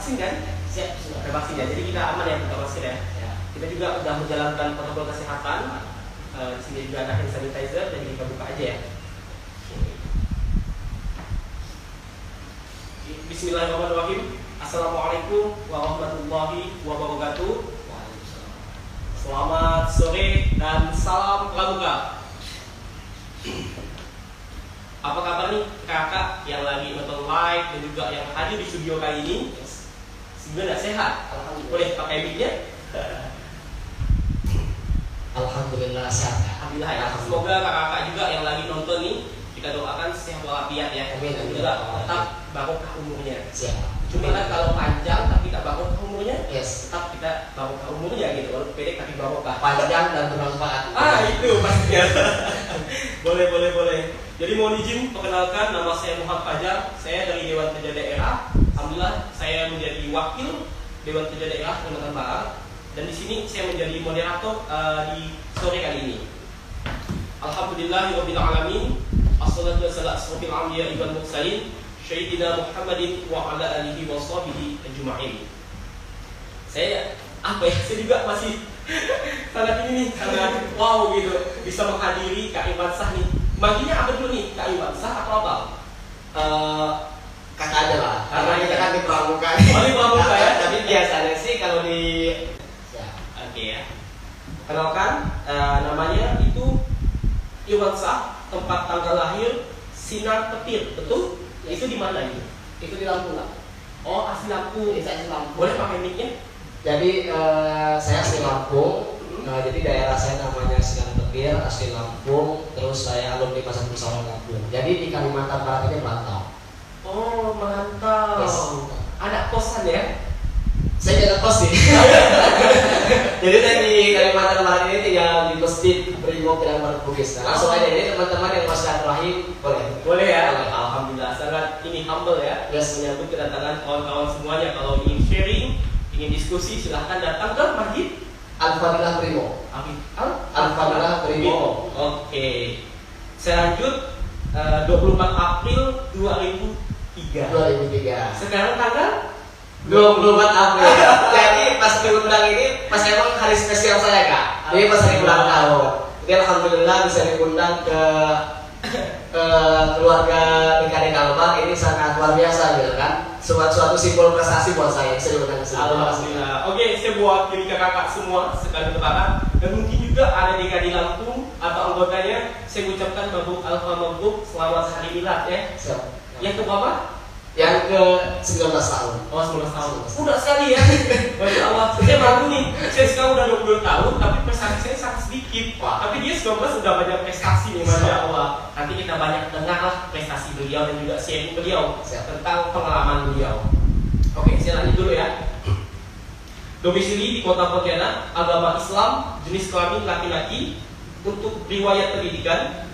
vaksin kan? Siap, sudah. Pakai vaksin ya, jadi kita aman ya buka masker ya. Ya. Kita juga udah menjalankan protokol kesehatan. Di sini juga ada hand sanitizer, jadi kita buka aja ya. Bismillahirrahmanirrahim. Assalamualaikum warahmatullahi wabarakatuh. Selamat sore dan salam pramuka. Apa kabar nih kakak yang lagi nonton live dan juga yang hadir di studio kali ini? Sebenarnya sehat? Boleh pakai mic-nya? Alhamdulillah sehat. Alhamdulillah ya. Semoga kakak-kakak juga yang lagi nonton nih, kita doakan sehat walafiat ya. Amin. Dan juga tetap barokah umurnya. Siap. Cuma kan kalau panjang tapi tak barokah umurnya, Yes. tetap kita barokah umurnya gitu. Kalau pendek tapi barokah. Panjang dan bermanfaat. Itu pastinya. boleh. Jadi mohon izin perkenalkan, nama saya Muhammad Fajar. Saya dari Dewan Kerja Daerah. Alhamdulillah saya menjadi wakil Dewan Kerja Daerah Kalimantan Barat. Dan di sini saya menjadi moderator di sore kali ini. Alhamdulillahirabbil alamin. Assalatu wassalamu ala asyrofil anbiya'i wal mursalin Sayyidina Muhammadin wa ala alihi wa sahbihi ajma'in. Saya juga masih sangat ini nih, sangat wow gitu bisa menghadiri Kak Iwan Sah nih. Manggilnya apa dulu nih? Kak Iwan Sah atau apa? Kakak aja lah. Karena kita kan di pramuka. Oh, di pramuka ya. Tapi biasanya sih kalau di Oke ya. Kenalkan, namanya itu Iwan Sah, tempat tanggal lahir Sinar Petir, betul? Yes. Itu di mana itu? Itu di Lampung lah. Oh, asli Lampung. Desa asli Lampung. Boleh pakai mic-nya? Jadi saya asli Lampung. Jadi daerah saya namanya Sinar Petir, asli Lampung. Terus saya alumni Pasar Bersama Lampung. Jadi di Kalimantan Barat ini merantau. Oh, mantap. Yes. Ada kosan ya? Saya jaga kos sih. Jadi saya di Kalimantan Barat ini tinggal di Masjid Brimob dan Barat Bugis. Nah, langsung aja ini teman-teman yang masih rahim boleh. Boleh ya? Alhamdulillah sangat ini humble ya. Yes. Menyambut kedatangan kawan-kawan semuanya. Kalau ingin sharing, ingin diskusi, silahkan datang ke Masjid Al-Fadilah Brimob. Al-Fadilah Brimob. Oke. Saya lanjut 24 April 2003. 2003. Sekarang tanggal 24 April. Jadi pas diundang ini pas emang hari spesial saya Kak. Jadi pas hari ulang tahun. Jadi alhamdulillah bisa diundang ke keluarga DKD Kalbar. Ini sangat luar biasa gitu kan. Suatu simbol prestasi buat saya. Saya diundang ke sini. Alhamdulillah. Oke, saya buat diri kakak semua sekali lebaran dan mungkin juga ada DKD Lampung atau anggotanya. Saya ucapkan mabuk alfa mabuk, selamat hari milad ya. Siap. Yang keberapa? Yang ke 19 tahun. Oh, 19 tahun. Udah sekali ya. Masya Allah. Saya malu nih. Saya sekarang udah 22 tahun, tapi prestasi saya sangat sedikit. Wah. Tapi dia 19 sudah banyak prestasi nih, Masya Allah. Nanti kita banyak dengar lah prestasi beliau dan juga sharing beliau tentang pengalaman beliau. Oke, saya lanjut dulu ya. Domisili di Kota Pontianak, agama Islam, jenis kelamin laki-laki. Untuk riwayat pendidikan,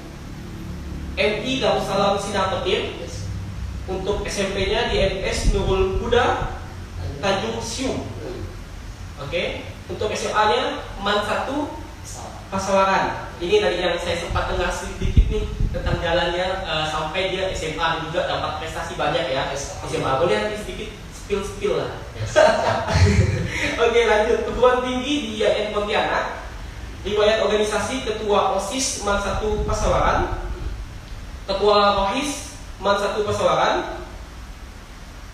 MI Darussalam Sinar Petir. Untuk SMP-nya di MS Nurul Huda Tanjung Siung. Oke. Untuk SMA-nya Man 1 Pasawaran. Ini tadi yang saya sempat dengar sedikit nih tentang jalannya sampai dia SMA dan juga dapat prestasi banyak ya. SMA boleh nanti sedikit spill lah. Oke, lanjut. Perguruan tinggi di IAIN Pontianak. Riwayat organisasi Ketua OSIS Man 1 Pasawaran, Ketua ROHIS Man 1 Pasawaran,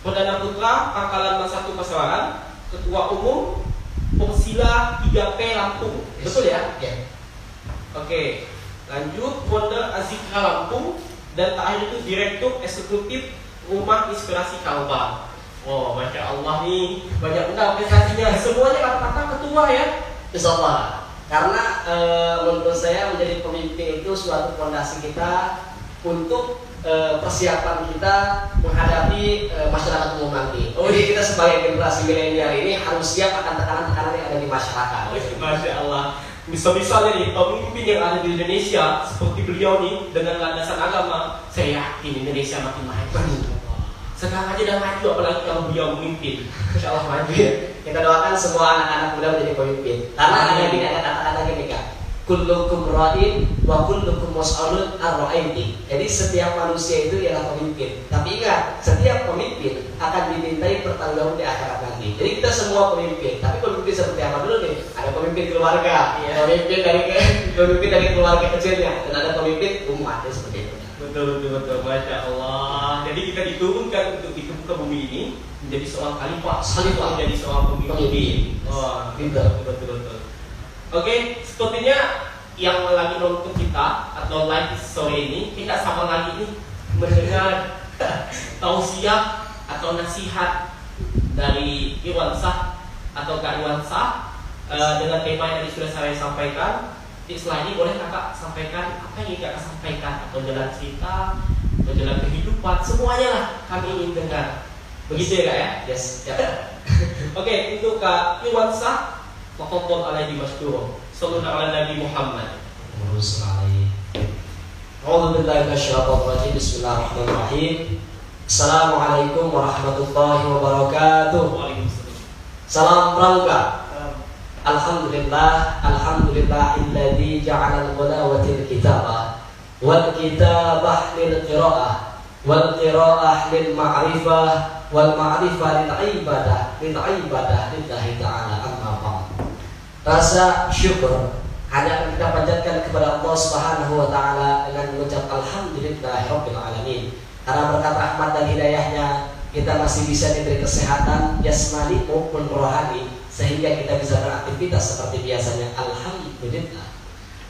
Perdana Putra Pangkalan Man 1 Pasawaran, Ketua Umum Persila 3P Lampung. Betul ya? Ya. Oke. Lanjut, Fonda Azikra Lampung, dan terakhir itu Direktur Eksekutif Rumah Inspirasi Kalbar. Oh, Masya Allah nih, banyak benar prestasinya. Semuanya rata-rata ketua ya. Insyaallah. Karena menurut saya menjadi pemimpin itu suatu fondasi kita untuk persiapan kita menghadapi masyarakat umum nanti. Jadi kita sebagai generasi milenial ini harus siap akan tekanan-tekanan yang ada di masyarakat. Masya Allah. Bisa-bisanya nih pemimpin yang ada di Indonesia seperti beliau nih dengan landasan agama, saya yakin Indonesia makin maju. Sekarang aja udah maju, apalagi kalau beliau memimpin. Insya Allah maju ya. Kita doakan semua anak-anak muda menjadi pemimpin. Karena ada kata-kata gini Kak, kullukum ra'in wa kullukum mas'ulun an ra'iyati. Jadi setiap manusia itu ialah pemimpin. Tapi ingat, setiap pemimpin akan dimintai pertanggungjawaban di akhirat nanti. Jadi kita semua pemimpin. Tapi pemimpin seperti apa dulu nih? Ada pemimpin keluarga, pemimpin dari keluarga kecilnya, dan ada pemimpin umat seperti itu. Betul, Masya Allah. Jadi kita diturunkan untuk di muka bumi ini menjadi seorang khalifah, menjadi seorang pemimpin. Wah, betul. Oke, sepertinya yang lagi nonton kita atau live sore ini tidak sama lagi nih mendengar tausiah atau nasihat dari Irwansah atau Kak Irwansah dengan tema yang tadi sudah saya sampaikan. Setelah ini boleh kakak sampaikan apa yang ingin kakak sampaikan, atau jalan cerita, atau jalan kehidupan, semuanya lah kami ingin dengar. Begitu ya kak ya? Yes. Oke, untuk Kak Irwansah, tafadhol alaihi masykurun. Sallallahu ala Nabi Muhammad. A'udzu billahi minasyaitonir rajim. Bismillahirrahmanirrahim. Assalamualaikum warahmatullahi wabarakatuh. Waalaikumsalam. Salam pramuka. Alhamdulillah, alhamdulillahilladzi ja'ala al-ghadawati al-kitabah wal kitabah lil qiraah wal qiraah lil ma'rifah wal ma'rifah lil ibadah lillahi ta'ala, amma ba'd. Rasa syukur hanya akan kita panjatkan kepada Allah Subhanahu wa taala dengan mengucap alhamdulillahirabbil alamin. Karena berkat rahmat dan hidayahnya kita masih bisa diberi kesehatan jasmani maupun rohani, sehingga kita bisa beraktivitas seperti biasanya. Alhamdulillah.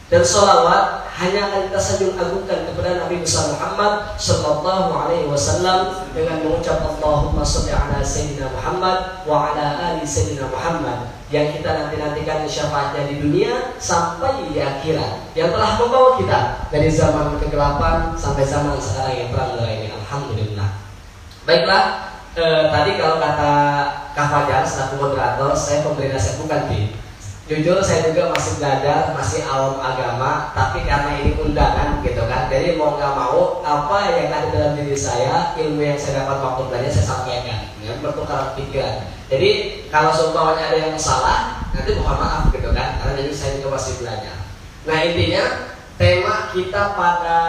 Dan sholawat hanya akan kita sanjung agungkan kepada Nabi besar Muhammad Sallallahu Alaihi Wasallam dengan mengucap Allahumma sholli ala Sayyidina Muhammad wa ala ali Sayyidina Muhammad, yang kita nanti-nantikan syafaatnya di dunia sampai di akhirat, yang telah membawa kita dari zaman kegelapan sampai zaman sekarang yang terang ini. Alhamdulillah. Baiklah, tadi kalau kata Kak Fajar selaku moderator, saya pemberi nasihat bukan tim. Jujur saya juga masih belajar, masih awam agama, tapi karena ini undangan gitu kan, jadi mau nggak mau apa yang ada dalam diri saya, ilmu yang saya dapat waktu belajar saya sampaikan, ya, bertukar pikiran. Jadi kalau seumpamanya ada yang salah, nanti mohon maaf gitu kan, karena jadi saya juga masih belajar. Nah intinya tema kita pada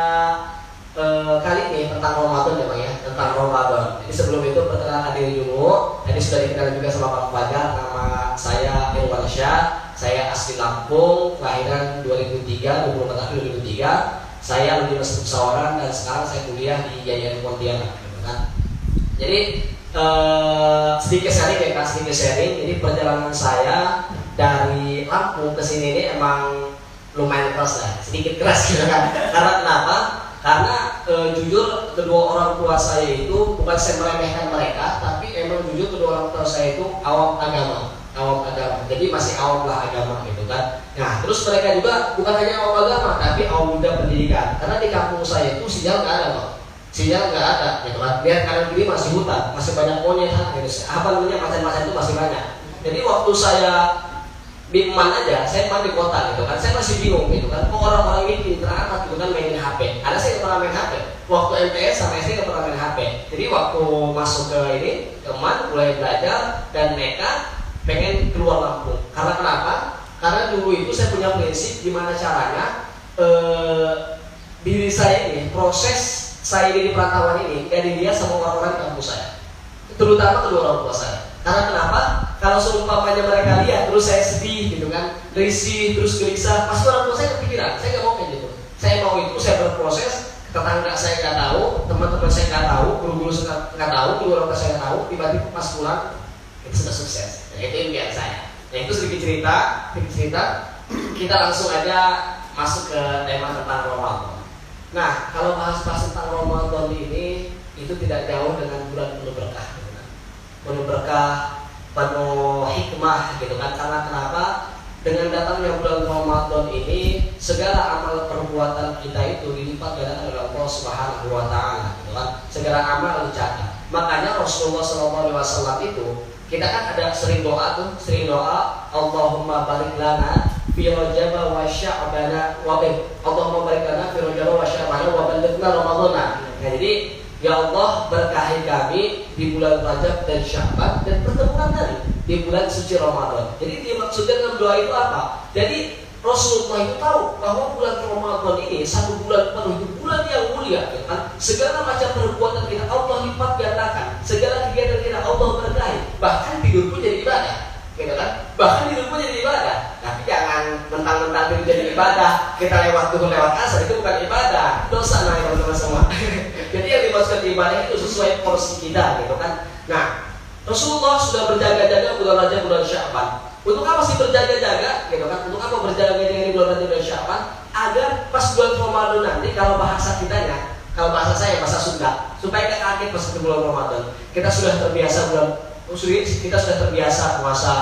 kali ini tentang Ramadan ya Bang ya, tentang Ramadan. Jadi sebelum itu perkenalkan diri dulu. Tadi sudah dikenal juga sama Pak Fajar, nama saya Irwansyah. Saya asli Lampung, kelahiran 2003, 24 April 2003. Saya lulus Musyawarah dan sekarang saya kuliah di Yayan Pontianak, gitu kan. Jadi sedikit sharing. Jadi perjalanan saya dari Lampung ke sini ini emang lumayan keras lah, sedikit keras gitu kan. Karena kenapa? Karena jujur kedua orang tua saya itu bukan saya meremehkan mereka, tapi emang jujur kedua orang tua saya itu awam agama. Jadi masih awam lah agama gitu kan. Nah terus mereka juga bukan hanya awam agama, tapi awam muda pendidikan. Karena di kampung saya itu sinyal nggak ada Bang, sinyal nggak ada gitu kan. Lihat kanan kiri masih hutan, masih banyak monyet, gitu. Apa namanya macan-macan itu masih banyak. Jadi waktu saya Biman aja, saya main di kota gitu kan, saya masih bingung gitu kan, kok orang-orang ini pintar amat gitu kan mainin HP. Ada saya nggak pernah main HP. Waktu MTS sama SD nggak pernah main HP. Jadi waktu masuk ke ini, teman mulai belajar dan mereka pengen keluar Lampung. Karena kenapa? Karena dulu itu saya punya prinsip gimana caranya diri saya ini, proses saya ini di perantauan ini gak dilihat sama orang-orang di kampus saya, terutama kedua orang tua saya. Karena kenapa? Kalau seumpamanya mereka lihat terus saya sedih gitu kan, risih, terus gelisah, pasti orang tua saya kepikiran. Saya nggak mau kayak gitu. Saya mau itu saya berproses, tetangga saya nggak tahu, teman-teman saya nggak tahu, guru-guru saya nggak tahu, kedua orang tua saya nggak tahu. Tiba-tiba pas pulang itu sudah sukses. Nah, itu impian saya. Nah itu sedikit cerita. Kita langsung aja masuk ke tema tentang Ramadan. Nah kalau bahas-bahas tentang Ramadan ini itu tidak jauh dengan bulan penuh berkah. Penuh berkah, penuh hikmah gitu kan. Karena kenapa? Dengan datangnya bulan Ramadan ini segala amal perbuatan kita itu dilipat gandakan oleh Allah Subhanahu wa taala gitu kan. Segala amal dicatat. Makanya Rasulullah SAW itu kita kan ada sering doa Allahumma barik lana fi Rajab wa Sya'ban Allahumma barik lana fi Rajab wa Sya'ban wa ballighna Ramadhana. Nah, jadi ya Allah berkahi kami di bulan Rajab dan Sya'ban dan pertemukan kami di bulan suci Ramadan. Jadi dimaksudkan dalam doa itu apa? Jadi Rasulullah itu tahu bahwa bulan Ramadan ini satu bulan penuh, itu bulan yang mulia, ya kan? Segala macam perbuatan kita Allah lipat gandakan, segala kegiatan kita Allah berkahi, bahkan tidur pun jadi ibadah, gitu kan? Bahkan tidur pun jadi ibadah. Tapi jangan mentang-mentang tidur jadi ibadah, kita lewat duhur lewat asar, itu bukan ibadah, dosa nah teman-teman semua. Jadi yang dimaksud ibadah itu sesuai porsi kita, gitu kan? Nah, Rasulullah sudah berjaga-jaga bulan Rajab, bulan Sya'ban. Untuk apa sih berjaga-jaga, gitu kan? Untuk apa berjaga-jaga di bulan Rajab dan Sya'ban? Agar pas bulan Ramadan nanti, kalau bahasa kitanya, kalau bahasa saya bahasa Sunda, supaya tidak kaget pas ke bulan Ramadan. Kita sudah terbiasa kita sudah terbiasa puasa,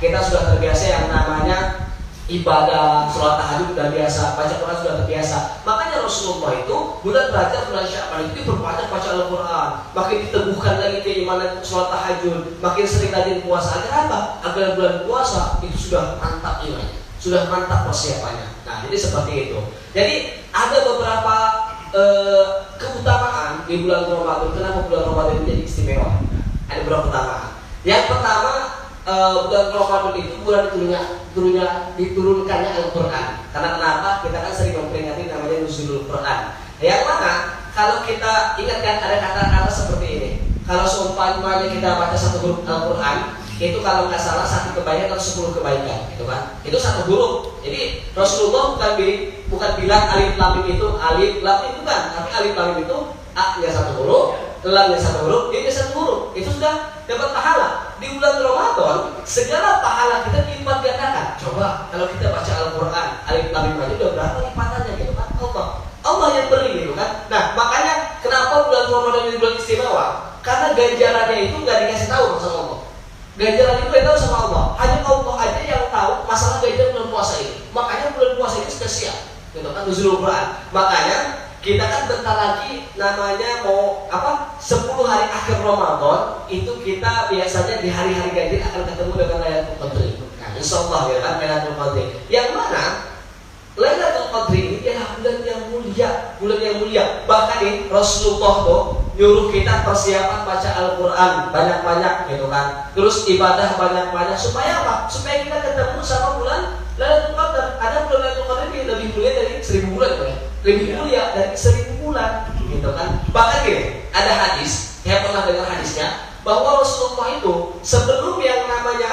kita sudah terbiasa yang namanya ibadah, sholat tahajud sudah biasa, baca Quran sudah terbiasa. Makanya Rasulullah itu bulan Rajab, bulan Sya'ban itu diperbanyak baca Al-Quran, makin diteguhkan lagi keimanan sholat tahajud, makin sering rajin puasa. Agar apa? Agar bulan puasa itu sudah mantap imannya, sudah mantap persiapannya. Nah, jadi seperti itu. Jadi ada beberapa keutamaan di bulan Ramadan. Kenapa bulan Ramadan menjadi istimewa? Ada beberapa keutamaan. Yang pertama, bulan Ramadan itu bulan diturunkannya Al-Quran. Karena kenapa? Kita kan sering memperingati namanya Nuzulul Quran. Yang mana kalau kita ingatkan ada kata-kata seperti ini. Kalau seumpamanya kita baca satu huruf Al-Quran, itu kalau nggak salah 1 kebaikan atau 10 kebaikan, gitu kan? Itu 1 huruf. Jadi Rasulullah bukan bilang alif lam mim itu alif lam mim, bukan, tapi alif lam mim itu a-nya 1 huruf, lam-nya 1 huruf, ini 1 huruf. Itu sudah dapat pahala. Di bulan Ramadan, segala pahala kita dilipat gandakan. Coba kalau kita baca Al-Quran, alif lam mim aja udah berapa lipatannya, gitu kan? Allah yang beri, gitu kan? Nah, makanya kenapa bulan Ramadan ini bulan istimewa? Karena ganjarannya itu nggak dikasih tahu sama Allah. Ganjaran itu yang tahu sama Allah. Hanya Allah aja yang tahu masalah ganjaran bulan puasa ini. Makanya bulan puasa ini spesial, gitu kan? Nuzulul Quran. Makanya kita kan bentar lagi namanya mau 10 hari akhir Ramadan itu kita biasanya di hari-hari ganjil akan ketemu dengan Lailatul Qadri. Nah, insyaallah ya kan Lailatul Qadri. Yang mana Lailatul Qadri ini adalah bulan yang mulia. Bahkan nih Rasulullah tuh nyuruh kita persiapan baca Al-Quran banyak-banyak, gitu kan. Terus ibadah banyak-banyak supaya apa? Supaya kita ketemu sama bulan Lailatul Qadar. Ada bulan Lailatul Qadar ini lebih mulia dari 1000 bulan, ya. Lebih mulia dari 1000 bulan, gitu kan. Bahkan gini, ada hadis, saya pernah dengar hadisnya bahwa Rasulullah itu sebelum yang namanya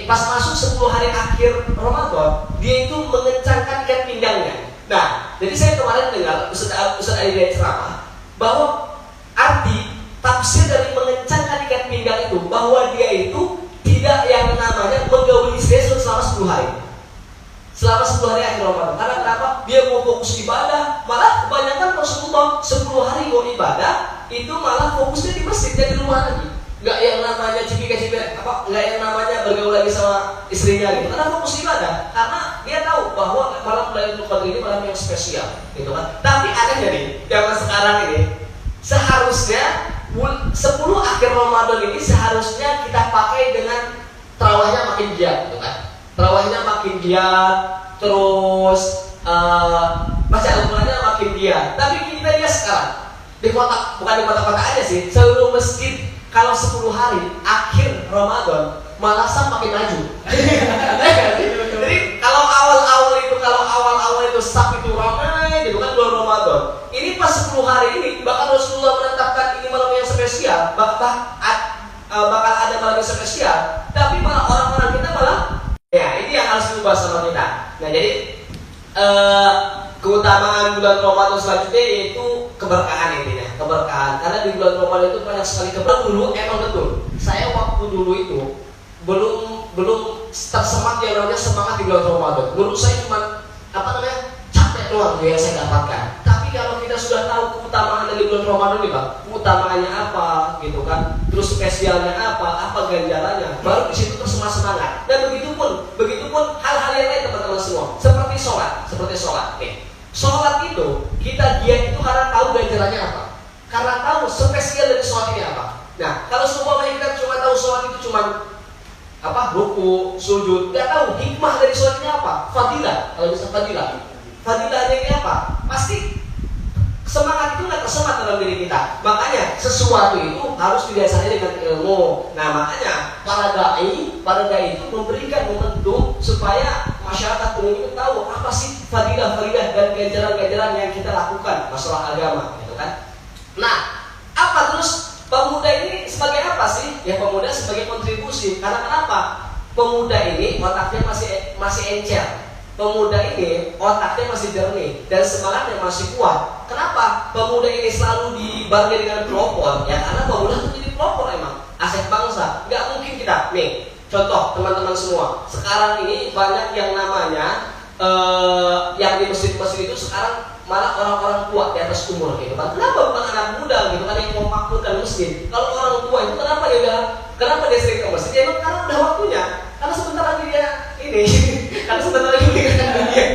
pas masuk 10 hari akhir Ramadan, dia itu mengencangkan ikat pinggangnya. Nah, jadi saya kemarin dengar Ustaz Ali ceramah bahwa arti tafsir dari mengencangkan ikat pinggang itu bahwa dia itu tidak yang namanya menggauli istri selama 10 hari. Selama 10 hari akhir Ramadan. Karena kenapa? Dia mau fokus ibadah. Malah kebanyakan Rasulullah 10 hari mau ibadah itu malah fokusnya di masjid, jadi di rumah lagi. Nggak yang namanya nggak yang namanya bergaul lagi sama istrinya gitu. Karena fokus ibadah. Karena dia tahu bahwa malam Lailatul Qadar ini malam yang spesial, gitu kan. Tapi anehnya nih, zaman sekarang ini seharusnya 10 akhir Ramadan ini seharusnya kita pakai dengan tarawihnya makin giat, gitu kan. Tarawihnya makin giat, terus baca Al-Qur'annya makin giat. Tapi kita lihat sekarang di kota, bukan di kota-kota aja sih, seluruh masjid kalau 10 hari akhir Ramadan malah makin maju. Jadi kalau awal-awal itu saf itu ramai, gitu kan, bulan Ramadan. Ini pas 10 hari ini bahkan Rasulullah menetapkan ini malam yang spesial, bakal ada malam yang spesial. Tapi malah orang-orang kita malah, ya ini yang harus diubah sama kita. Nah, jadi keutamaan bulan Ramadan selanjutnya yaitu keberkahan intinya, keberkahan. Karena di bulan Ramadan itu banyak sekali keberkahan. Dulu emang betul. Saya waktu dulu itu belum tersemat yang namanya semangat di bulan Ramadan. Menurut saya cuma capek doang yang saya dapatkan. Tapi kalau kita sudah tahu keutamaan dari bulan Ramadan ini, Bang, keutamaannya apa, gitu kan? Terus spesialnya apa ganjarannya, baru di situ tersemat semangat. Dan begitupun hal-hal yang lain teman-teman semua. Seperti sholat. Oke. Sholat itu kita giat itu karena tahu ganjarannya apa, karena tahu spesial dari sholat ini apa. Nah, kalau semuanya kita cuma tahu sholat itu cuma ruku, sujud, nggak tahu hikmah dari sholat ini apa, fadilah. Kalau bisa fadilahnya ini apa, pasti Semangat itu nggak tersemat dalam diri kita. Makanya sesuatu itu harus didasari dengan ilmu. Nah makanya para dai itu memberikan momentum supaya masyarakat umum itu tahu apa sih fadilah-fadilah dan ganjaran-ganjaran yang kita lakukan masalah agama, gitu kan? Nah, apa terus pemuda ini sebagai apa sih? Ya pemuda sebagai kontribusi. Karena kenapa? Pemuda ini otaknya masih encer. Pemuda ini otaknya masih jernih dan semangatnya masih kuat. Kenapa? Pemuda ini selalu dibarengi dengan pelopor. Ya karena pemuda itu jadi pelopor emang, aset bangsa. Gak mungkin kita, nih contoh teman-teman semua. Sekarang ini banyak yang namanya yang di masjid-masjid itu sekarang malah orang-orang tua di atas umur gitu kan. Kenapa bukan anak muda gitu kan yang mau makmurkan masjid? Kalau orang tua itu kenapa dia sering ke masjid? Ya karena udah waktunya. Karena sebentar lagi dia ini karena sebentar lagi meninggalkan dunia.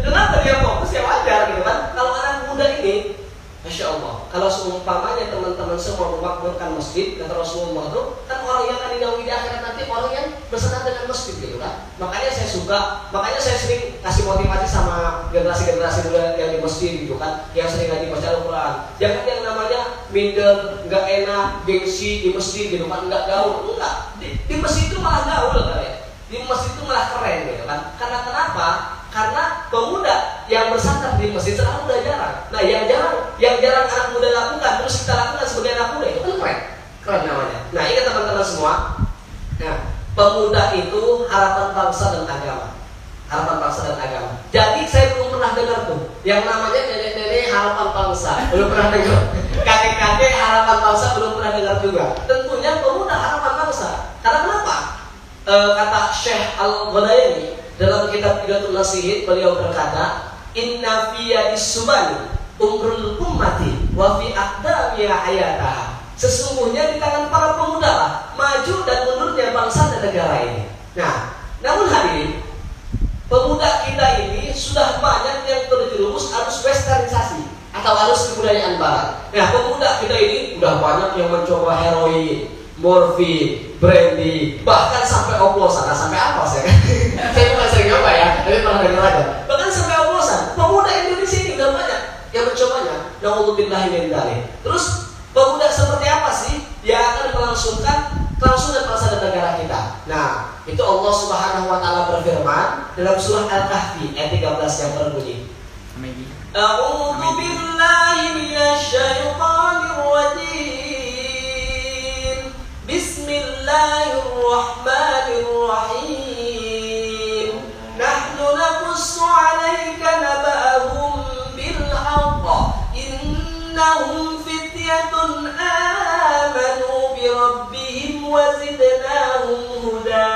Kenapa dia fokus? Ya wajar gitu kan. Kalau anak muda ini, Masya Allah, kalau seumpamanya teman-teman semua memakmurkan masjid, kata Rasulullah itu kan orang yang akan dinaungi di akhirat nanti orang yang bersama dengan masjid gitu kan. Makanya saya sering kasih motivasi sama generasi-generasi muda yang di masjid gitu kan, yang sering ngaji baca Al-Quran. Jangan yang namanya minder, nggak enak, gengsi di masjid gitu kan, nggak gaul, enggak. Di masjid itu malah gaul kan ya. Di masjid itu malah keren gitu kan. Karena kenapa? Karena pemuda yang bersandar di masjid sekarang udah jarang. Nah, yang jarang anak muda lakukan, terus kita lakukan sebagai anak muda itu kan keren namanya. Nah, ingat teman-teman semua. Nah, pemuda itu harapan bangsa dan agama. Harapan bangsa dan agama. Jadi saya belum pernah dengar tuh yang namanya nenek-nenek harapan bangsa. Belum pernah dengar. Kakek-kakek harapan bangsa belum pernah dengar juga. Tentunya pemuda harapan bangsa. Karena kenapa? Kata Syekh Al-Ghanaimi dalam kitab Qidatul Nasihin, beliau berkata, "Inna fiyadis subani umrul ummati wa fi aqdamiha hayataha." Sesungguhnya di tangan para pemuda lah maju dan mundurnya bangsa dan negara ini. Nah, namun hadirin, pemuda kita ini sudah banyak yang terjerumus arus westernisasi atau arus kebudayaan barat. Nah, pemuda kita ini udah banyak yang mencoba heroin, morfin, brandy, bahkan sampai oplosan. Nah, sampai apa saya kan? Saya bukan sering nyoba ya, tapi pernah dengar aja. Bahkan sampai oplosan. Pemuda Indonesia ini udah banyak yang mencobanya. Na'udzubillahi min dzalik. Terus pemuda seperti apa sih yang akan melangsungkan kelangsungan bangsa dan negara kita? Nah, itu Allah Subhanahu wa taala berfirman dalam surah Al-Kahfi ayat 13 yang berbunyi, A'udzu billahi minasy syaithanir rajim. Bismillahirrahmanirrahim. Nahnu naqussu 'alaika naba'ahum bil haqq. Innahum fityatun amanu bi rabbihim wa zidnahum huda.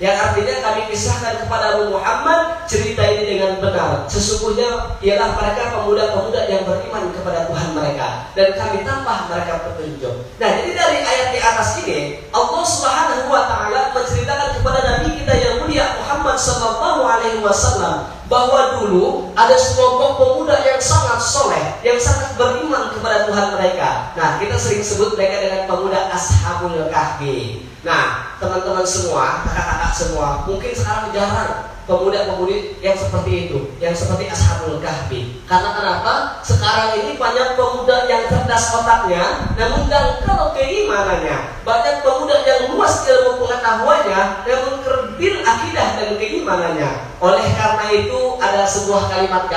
Yang artinya kami kisahkan kepada Abu Muhammad cerita ini dengan benar. Sesungguhnya ialah mereka pemuda-pemuda yang beriman kepada Tuhan mereka, dan kami tambah mereka petunjuk. Nah, jadi dari ayat di atas ini Allah Subhanahu wa taala menceritakan kepada Nabi kita yang mulia Muhammad sallallahu alaihi wasallam bahwa dulu ada sekelompok pemuda yang sangat soleh, yang sangat beriman kepada Tuhan mereka. Nah, kita sering sebut mereka dengan pemuda Ashabul Kahfi. Nah, teman-teman semua, kakak-kakak semua, mungkin sekarang jarang pemuda-pemudi yang seperti itu, yang seperti Ashabul Kahfi. Karena kenapa? Sekarang ini banyak pemuda yang cerdas otaknya, namun dangkal keimanannya. Banyak pemuda yang luas ilmu pengetahuannya, namun kerdil akidah dan keimanannya. Oleh karena itu ada sebuah kalimat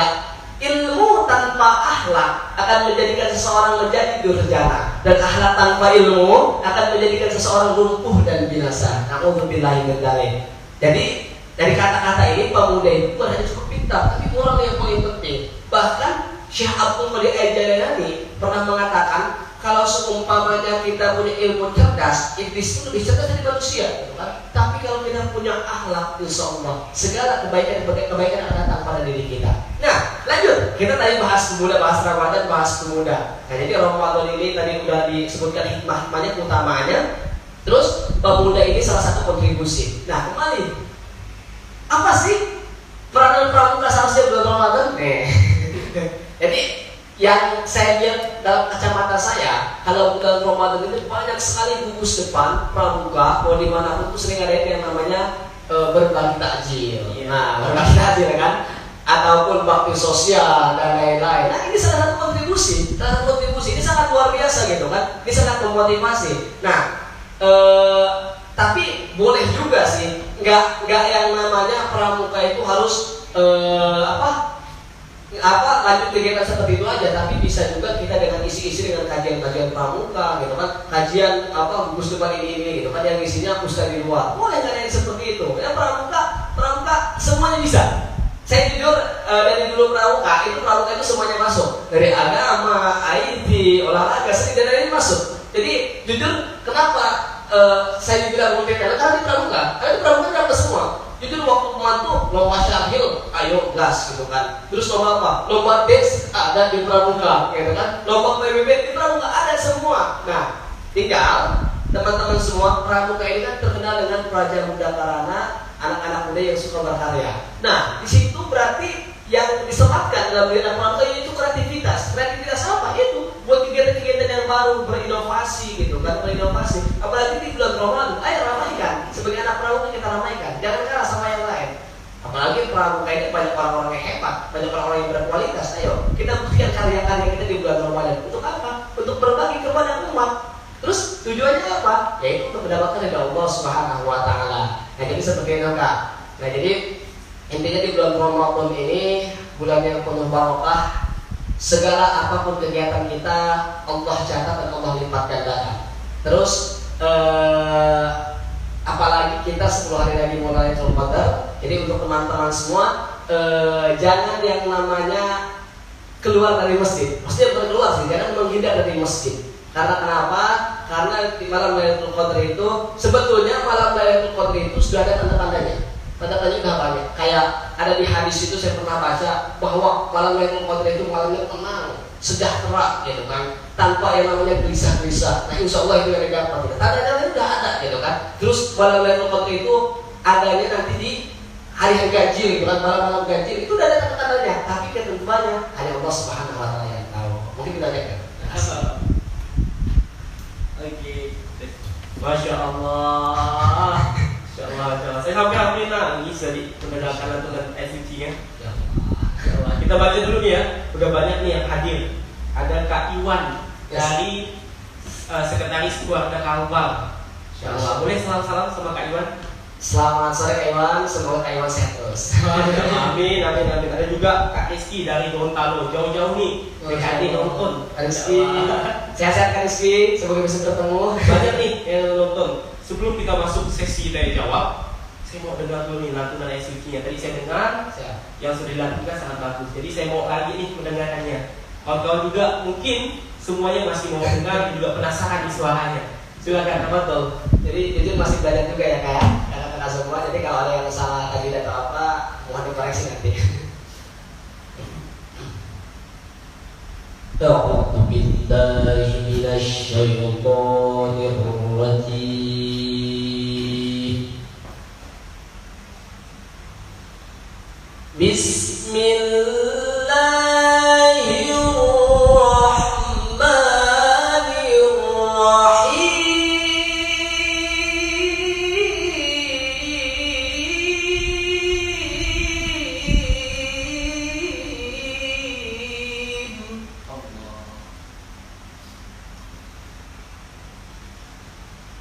ilmu tanpa akhlak akan menjadikan seseorang menjadi durjana, dan akhlak tanpa ilmu akan menjadikan seseorang lumpuh dan binasa. Na'udzubillahi min dzalik. Jadi dari kata-kata ini pemuda itu bukan hanya cukup pintar, tapi orang yang paling penting. Bahkan Syekh Abdul Malik Al-Jailani pernah mengatakan, kalau seumpamanya kita punya ilmu cerdas, iblis itu lebih cerdas dari manusia, gitu kan? Tapi kalau kita punya akhlak, insya Allah segala kebaikan akan datang pada diri kita. Nah, lanjut. Kita tadi bahas pemuda, bahas Ramadan, bahas pemuda. Nah, jadi Ramadan ini tadi udah disebutkan hikmah-hikmahnya, utamanya. Terus pemuda ini salah satu kontribusi. Nah, kembali, apa sih peranan pramuka seharusnya bulan Ramadan? Jadi yang saya lihat dalam kacamata saya, kalau bulan Ramadan itu banyak sekali gugus depan pramuka, mau dimanapun tuh sering ada yang namanya berbagi takjil. Nah, berbagi takjil kan, ataupun bakti sosial dan lain-lain. Nah ini salah satu kontribusi, ini sangat luar biasa gitu kan, ini sangat memotivasi. Nah, tapi boleh juga sih, nggak yang namanya pramuka itu harus lanjut kegiatan seperti itu aja, tapi bisa juga kita dengan isi-isi dengan kajian-kajian pramuka gitu kan, kajian gugus tugas ini gitu kan, yang isinya ustaz di luar, boleh nggak yang seperti itu ya. Pramuka semuanya bisa. Saya jujur dari dulu pramuka itu semuanya masuk, dari agama, IT, olahraga, seni dan lain-lain masuk. Jadi jujur kenapa saya dibilang multi talent, karena di pramuka dapat semua. Jujur waktu kemarin tuh lomba syarhil, ayo gas gitu kan. Terus lomba apa? Lomba dance ada di pramuka gitu kan. Lomba PBB di pramuka ada semua. Nah, tinggal teman-teman semua, pramuka ini kan terkenal dengan Praja Muda Karana, anak-anak muda yang suka berkarya. Nah, di situ berarti yang disematkan dalam diri anak pramuka itu kreativitas. Kreativitas apa? Itu buat kegiatan-kegiatan yang baru, berinovasi gitu kan, berinovasi. Apalagi di bulan Ramadan, ayo ramaikan. Sebagai anak pramuka kita ramaikan, jangan kalah sama yang lain. Apalagi pramuka ini banyak orang-orang yang hebat, banyak orang-orang yang berkualitas. Ayo kita buktikan karya-karya kita di bulan Ramadan. Untuk apa? Untuk berbagi kepada umat. Terus tujuannya apa? Yaitu untuk mendapatkan dari Allah Subhanahu Wa Taala. Nah jadi seperti itu Kak. Nah jadi intinya di bulan Ramadan ini bulan yang penuh barokah. Segala apapun kegiatan kita Allah catat dan Allah lipat gandakan. Terus apalagi kita 10 hari lagi mulai Lailatul Qadar. Jadi untuk teman-teman semua jangan yang namanya keluar dari masjid. Maksudnya bukan keluar sih, jangan menghindar dari masjid. Karena kenapa? Karena di malam Lailatul Qadar itu sebetulnya malam Lailatul Qadar itu sudah ada tanda-tandanya. Tanda-tandanya sudah banyak. Kayak ada di hadis itu saya pernah baca bahwa malam Lailatul Qadar itu malamnya tenang, sejahtera gitu kan, tanpa yang namanya gelisah-gelisah. Nah, insya Allah itu yang didapat. Tanda-tandanya sudah ada gitu kan. Terus malam Lailatul Qadar itu adanya nanti di hari ganjil gitu kan, malam-malam ganjil itu udah ada tanda-tandanya. Tapi ketentuannya hanya Allah Subhanahu Wa Taala yang tahu. Mungkin kita lihat kan. Oke, Masya Allah. Masya Allah. Saya hampir nangis jadi mendengarkan lantunan ayat suci-nya. Kita baca dulu nih ya. Udah banyak nih yang hadir. Ada Kak Iwan dari Sekretaris Keluarga Kalbar. Masya Allah. Boleh salam-salam sama Kak Iwan? Selamat sore Kak Iwan, semoga Kak Iwan sehat terus. Amin. Ada juga Kak Rizky dari Gorontalo, jauh-jauh nih, PKD nonton. Kak Rizky, sehat-sehat Kak Rizky, semoga bisa bertemu. Banyak nih yang nonton. Sebelum kita masuk sesi tanya jawab, saya mau dengar dulu nih lantunan ayat suci-nya. Tadi saya dengar, yang sudah dilakukan sangat bagus. Jadi saya mau lagi nih mendengarkannya. Kawan-kawan juga mungkin semuanya masih mau dengar, juga penasaran di suaranya. Silakan, betul. Jadi jujur masih belajar juga ya Kak. Semua, jadi kalau ada yang salah tadi atau apa mohon dikoreksi nanti. A'udzu billahi minasy syaithanir rajim. Bismillahirrahmanirrahim.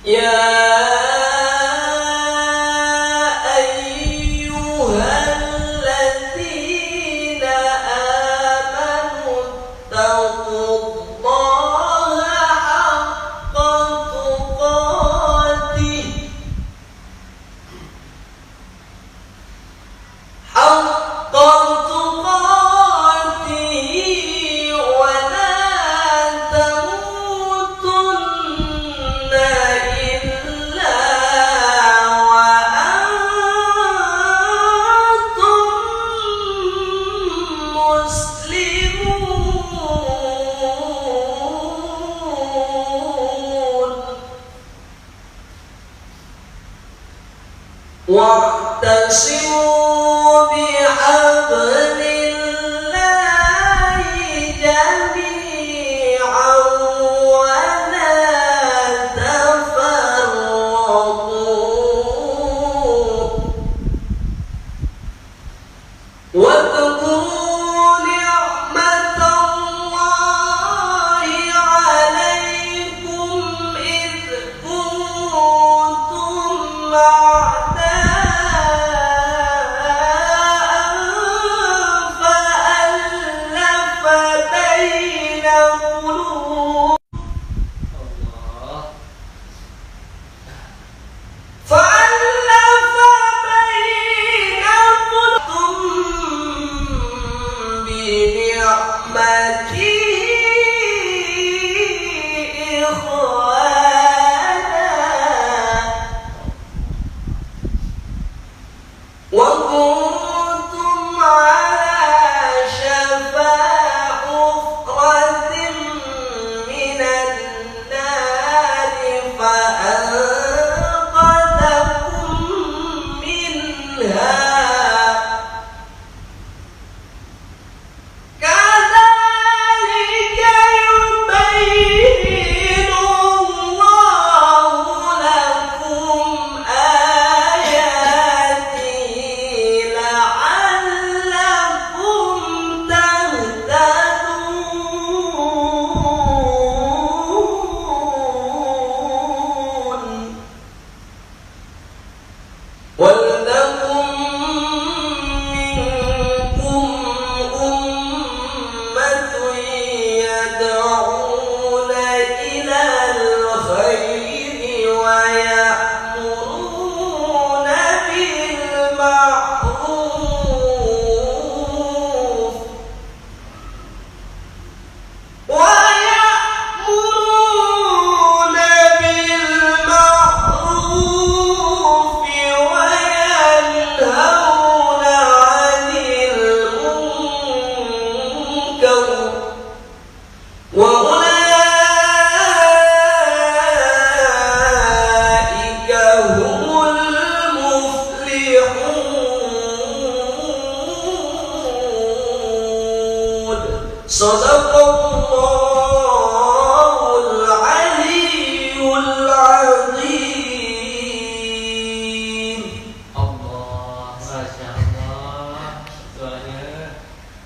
Ya ayyuhalladzina amanu taqullaha haqqa tuqatih wa la tamutunna illa wa antum muslimun. Wa'tasimu bihablillahi jami'an wa la tafarraqu wadhkuru العظيم. Allah, Masya Allah. Soalnya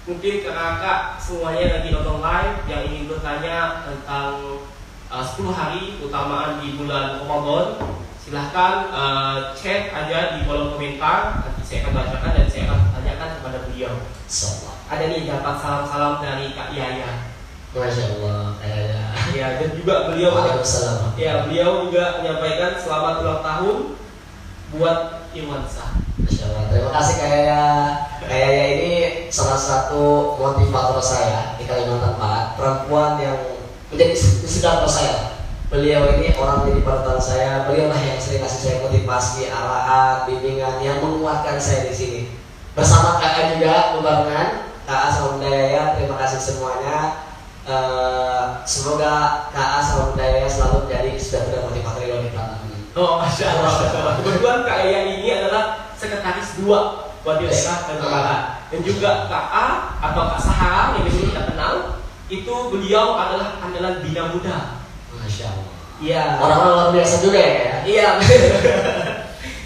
mungkin kakak semuanya lagi nonton live yang ingin bertanya tentang 10 hari utamaan di bulan Ramadan, silahkan chat aja di kolom komentar. Nanti saya akan bacakan dan saya akan tanyakan kepada beliau. Ada nih dapat salam-salam dari Kak Yaya. Masya Allah, kayaknya. Ya, dan juga beliau Waalaikumsalam. ya, beliau juga menyampaikan selamat ulang tahun buat Irwansyah. Masya Allah. Terima kasih kayaknya ini salah satu motivator saya di Kalimantan Barat, perempuan yang menjadi inspirator saya. Beliau ini orang menjadi panutan saya. Beliau lah yang sering kasih saya motivasi, arahan, bimbingan yang menguatkan saya di sini. Bersama kakak juga membangun kakak sama Bunda Yaya. Terima kasih semuanya. Semoga KA sama Bunda Yaya selalu menjadi sudah motivator di belakang ini. Oh, Masya Allah, Masya Allah. Kebetulan Kak Yaya ini adalah sekretaris 2 buat di daerah dan Barat. Dan juga KA atau Kak Sahara yang biasa kita kenal, itu beliau adalah andalan Bina Muda. Masya Allah. Iya. Orang-orang luar biasa juga ya. Iya.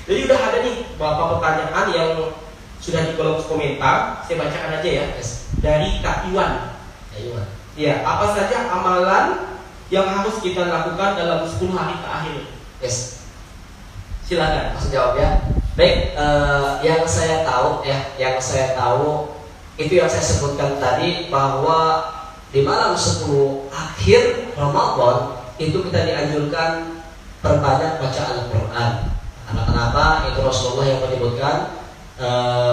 Jadi udah ada nih beberapa pertanyaan yang sudah di kolom komentar. Saya bacakan aja ya. Yes. Dari Kak Iwan. Ayo. Ya, apa saja amalan yang harus kita lakukan dalam 10 hari terakhir? Yes. Silakan. Langsung jawab ya. Baik, yang saya tahu itu yang saya sebutkan tadi, bahwa di malam 10 akhir Ramadan itu kita dianjurkan perbanyak baca Al-Quran. Karena kenapa? Itu Rasulullah yang menyebutkan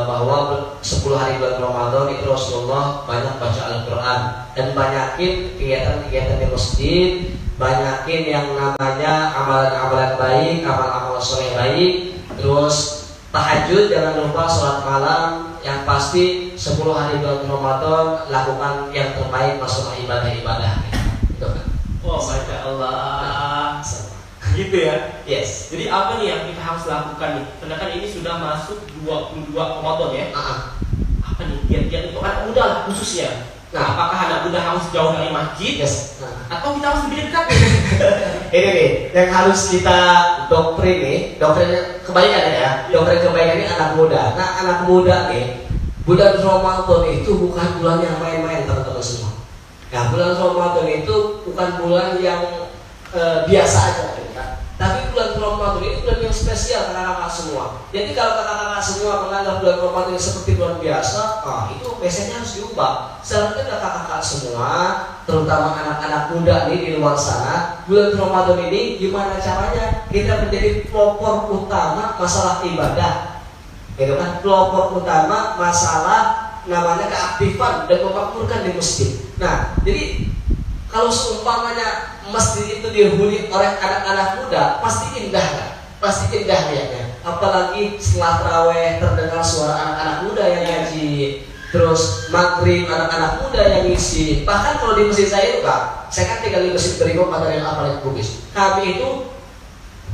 bahwa 10 hari bulan Ramadan itu Rasulullah banyak baca Al-Quran, dan banyakin kegiatan-kegiatan di masjid, banyakin yang namanya amalan-amalan baik, amal-amal soleh baik. Terus tahajud, jangan lupa sholat malam. Yang pasti 10 hari bulan Ramadan lakukan yang terbaik, masalah ibadah-ibadah. Gitu kan? Oh, Masya Allah. Gitu ya. Yes. Jadi apa nih yang kita harus lakukan nih? Karena kan ini sudah masuk 22 Ramadan ya. Apa nih? Giat-giat untuk anak muda lah khususnya. Nah, apakah anak muda harus jauh dari masjid? Yes. Atau kita harus lebih dekat? Ini nih yang harus kita doktrin kebaikan ya. Doktrin kebaikan ini anak muda. Nah, anak muda nih, bulan Ramadan itu bukan bulan yang main-main, teman-teman semua. Nah, bulan Ramadan itu bukan bulan yang biasa aja, kan? Tapi bulan Ramadan ini bulan yang spesial kakak-kakak semua. Jadi kalau kakak-kakak semua menganggap bulan Ramadan ini seperti bulan biasa, itu biasanya harus diubah. Seharusnya kakak-kakak semua, terutama anak-anak muda nih di luar sana, bulan Ramadan ini gimana caranya kita menjadi pelopor utama masalah ibadah, gitu kan? Pelopor utama masalah namanya keaktifan dan memakmurkan di masjid. Nah, jadi kalau seumpamanya masjid itu dihuni oleh anak-anak muda, pasti indah kan? Pasti indah lihatnya. Apalagi setelah taraweh terdengar suara anak-anak muda yang ngaji, terus maghrib anak-anak muda yang ngisi. Bahkan kalau di masjid saya itu Kak, saya kan tinggal di masjid Berigo pada yang apalagi Bugis. Kami itu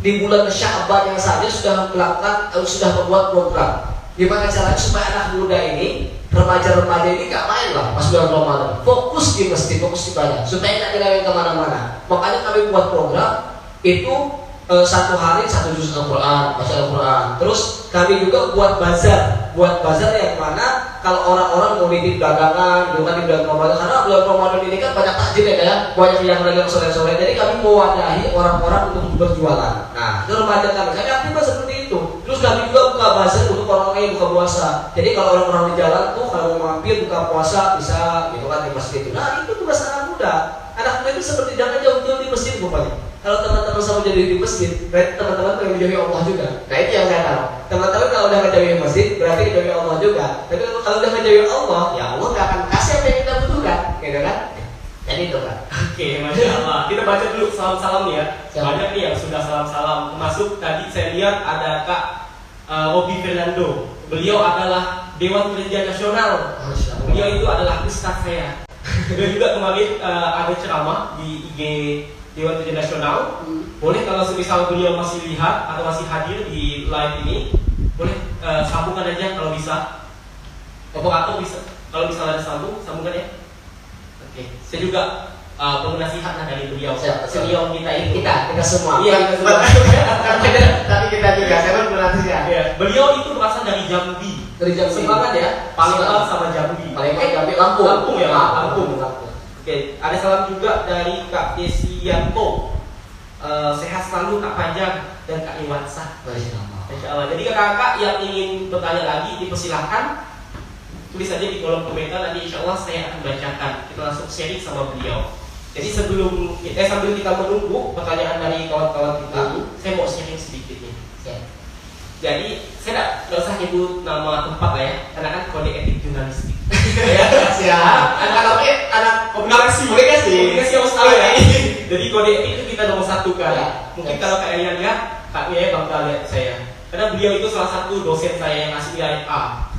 di bulan Sya'ban yang saja sudah membuat program gimana caranya supaya anak muda ini, remaja-remaja ini gak main lah pas bulan Ramadan, fokus di masjid, fokus ibadah, supaya gak dilewat kemana-mana. Makanya kami buat program itu 1 hari 1 juz Al-Quran, baca Al-Quran. Terus kami juga buat bazar yang mana kalau orang-orang mau nitip dagangan, bukan di bulan Ramadan, karena bulan Ramadan ini kan banyak takjil ya, banyak yang dagang sore-sore. Jadi kami mewadahi orang-orang untuk berjualan. Nah, itu remaja kami aktif seperti itu. Terus kami juga buka bazar untuk orang lain buka puasa. Jadi kalau orang-orang di jalan tuh kalau mau mampir buka puasa bisa gitu kan di masjid itu. Nah, itu tugas anak muda. Anak muda itu seperti jangan jauh-jauh di masjid pokoknya. Kalau teman-teman sama jadi di masjid, berarti teman-teman pengen menjauhi Allah juga. Nah, itu yang saya tahu. Teman-teman kalau udah menjauhi masjid, berarti menjauhi Allah juga. Tapi kalau udah menjauhi Allah, ya Allah gak akan kasih apa yang kita butuhkan, gitu kan? Jadi itu kan. Oke, Masya Allah. Kita baca dulu salam-salam ya. Siap. Banyak nih yang sudah salam-salam. Termasuk tadi saya lihat ada Kak Robi Fernando. Beliau adalah Dewan Kerja Nasional. Beliau itu adalah ustaz saya. Dan juga kemarin ada ceramah di IG Dewan Kerja Nasional. Boleh kalau semisal beliau masih lihat atau masih hadir di live ini, boleh sambungkan aja kalau bisa. Atau bisa, kalau misalnya ada sambungkan ya. Oke, saya juga penasihat dari beliau. Siap, betul. Senior kita itu. Kita semua. Iya, kita semua. Tapi kita juga, saya pun penasihat. Iya. Beliau itu berasal dari Jambi. Dari Jambi. Semangat ya. Palembang sama Jambi. Palembang, Jambi, Lampung. Lampung ya, Lampung. Lampung. Oke, ada salam juga dari Kak Desianto. Sehat selalu Kak Panjang dan Kak Iwansa. Masya Allah. Jadi kakak-kakak yang ingin bertanya lagi dipersilahkan, tulis saja di kolom komentar, nanti insya Allah saya akan bacakan. Kita langsung sharing sama beliau. Jadi sambil kita menunggu pertanyaan dari kawan-kawan kita, saya mau sharing sedikit nih. Jadi saya nggak usah nyebut nama tempat lah ya, karena kan kode etik jurnalistik. Siap. Anak komunikasi Australia. Jadi kode etik itu kita nomor 1 kan. Ya. Mungkin kalau Kak Elian lihat, Kak Mia bakal lihat saya. Karena beliau itu salah satu dosen saya yang ngasih nilai A.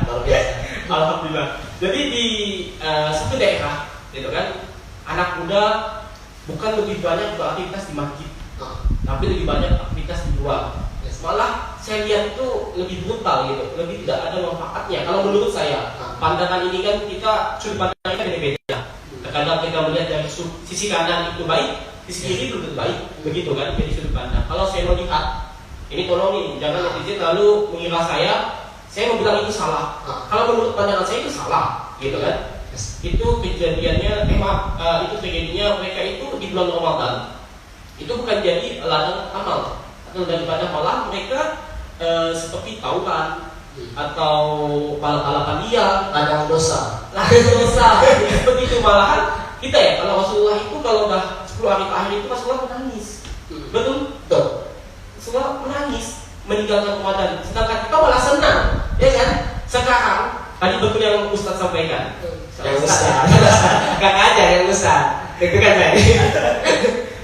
Luar biasa. Alhamdulillah. Jadi di satu daerah, gitu kan, anak muda bukan lebih banyak beraktivitas di masjid, tapi lebih banyak aktivitas di luar. Malah saya lihat itu lebih brutal gitu, lebih tidak ada manfaatnya. Kalau menurut saya, pandangan ini kan kita sudut pandang kita beda-beda. Kadang kita melihat dari sisi kanan itu baik, sisi kiri itu lebih baik, begitu kan? Jadi sudut pandang. Kalau saya melihat, ini tolong nih, jangan netizen lalu mengira saya mau bilang itu salah. Kalau menurut pandangan saya itu salah, gitu kan? Itu kejadiannya, itu terjadinya mereka itu di bulan Ramadan. Itu bukan jadi ladang amal, atau daripada malah mereka seperti tauran atau balap-balapan liar, Ladang dosa. begitu. Malahan kita ya, kalau Rasulullah itu kalau udah 10 hari terakhir itu Rasulullah menangis. Betul? Rasulullah menangis meninggalkan Ramadan. Sedangkan kita malah senang, ya kan? Sekarang tadi betul yang Ustaz sampaikan. Yang besar. Gak aja yang besar. Itu kan saya.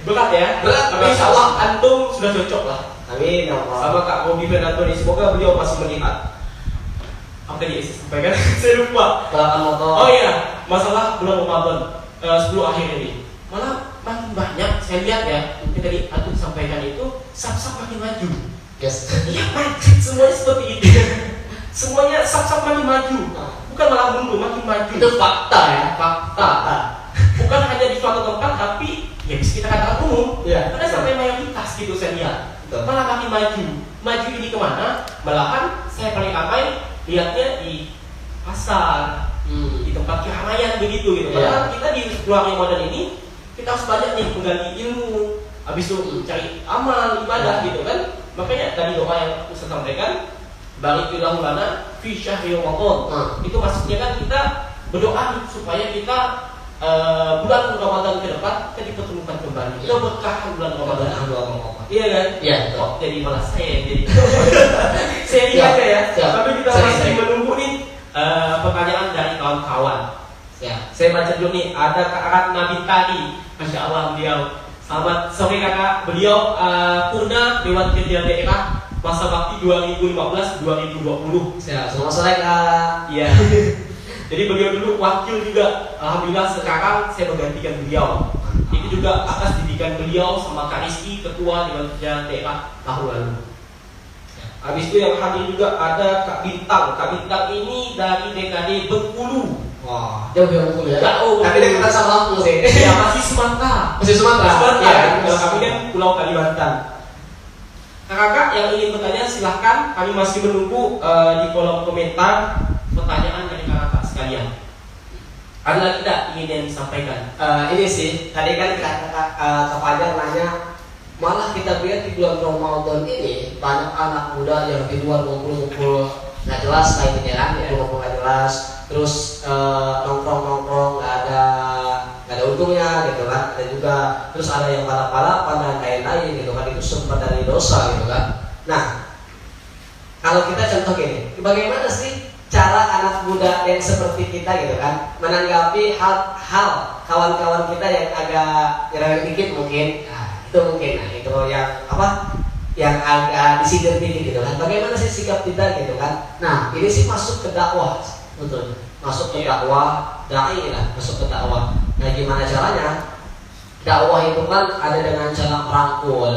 Berat ya? Berat. Tapi insya Allah antum sudah cocok lah. Amin ya Allah. Sama Kak Robi Fernando, semoga beliau masih melihat. Apa tadi Isi sampaikan? Saya lupa. Oh iya, masalah bulan Ramadan 10 akhir ini. Malah makin banyak saya lihat ya, yang tadi antum sampaikan itu sap-sap makin maju. Yes. Iya, semuanya seperti itu. Semuanya sap-sap makin maju. Bukan malah mundur, makin maju. Itu fakta ya. Fakta. Bukan hanya di suatu tempat, tapi ya bisa kita katakan umum. Ya. Karena sampai mayoritas gitu saya lihat. Malah makin maju. Maju ini kemana? Malahan saya paling ramai lihatnya di pasar, di tempat keramaian begitu gitu. Padahal kita di bulan Ramadan ini kita harus banyak nih menggali ilmu, habis itu cari amal ibadah gitu kan. Makanya tadi doa yang Ustaz sampaikan, Balikillahu lana fi syahri Ramadan. Itu maksudnya kan kita berdoa supaya kita bulan Ramadan ke depan kita dipertemukan kembali. Kita berkah bulan Ramadan. Iya kan? Iya. Oh, jadi malah saya yang jadi. Saya lihat ya. Tapi kita masih menunggu nih pertanyaan dari kawan-kawan. Ya. Saya baca dulu nih. Ada Kak Ratna Bintari. Masya Allah beliau. Selamat sore kakak. Beliau Purna Dewan Kerja Daerah Masa Bakti 2015-2020. Ya, selamat sore Kak. Iya. Jadi beliau dulu wakil juga. Alhamdulillah sekarang saya menggantikan beliau. Itu juga atas didikan beliau sama Kak Rizky, ketua Dewan Kerja Daerah tahun lalu. Habis itu yang hadir juga ada Kak Bintang. Kak Bintang ini dari DKD Bengkulu. Wah, jauh ya Bengkulu ya. Jauh. Tapi dekat sama Lampung sih. Ya masih Sumatera. Masih Sumatera. Ya, kalau kami kan Pulau Kalimantan. Kakak yang ingin bertanya silahkan. Kami masih menunggu di kolom komentar pertanyaan dari kakak sekalian. Ada lagi tidak ingin yang disampaikan? Ini sih, tadi kan Kak Fajar nanya, malah kita lihat di bulan Ramadan ini banyak anak muda yang di luar ngumpul-ngumpul nggak jelas kayak gitu kan, ngumpul nggak jelas, terus nongkrong nggak ada untungnya gitu kan, ada juga terus ada yang balap-balapan dan lain-lain gitu kan, itu sumber dari dosa gitu kan. Nah, kalau kita contoh gini, bagaimana sih cara anak muda yang seperti kita gitu kan menanggapi hal-hal kawan-kawan kita yang agak nyerang dikit mungkin, itu mungkin, itu yang apa, yang agak disindir dikit gitu kan, bagaimana sih sikap kita gitu kan. Nah ini sih masuk ke dakwah, betul, masuk ke dakwah, dai lah, masuk ke dakwah. Nah gimana caranya? Dakwah itu kan ada dengan cara merangkul,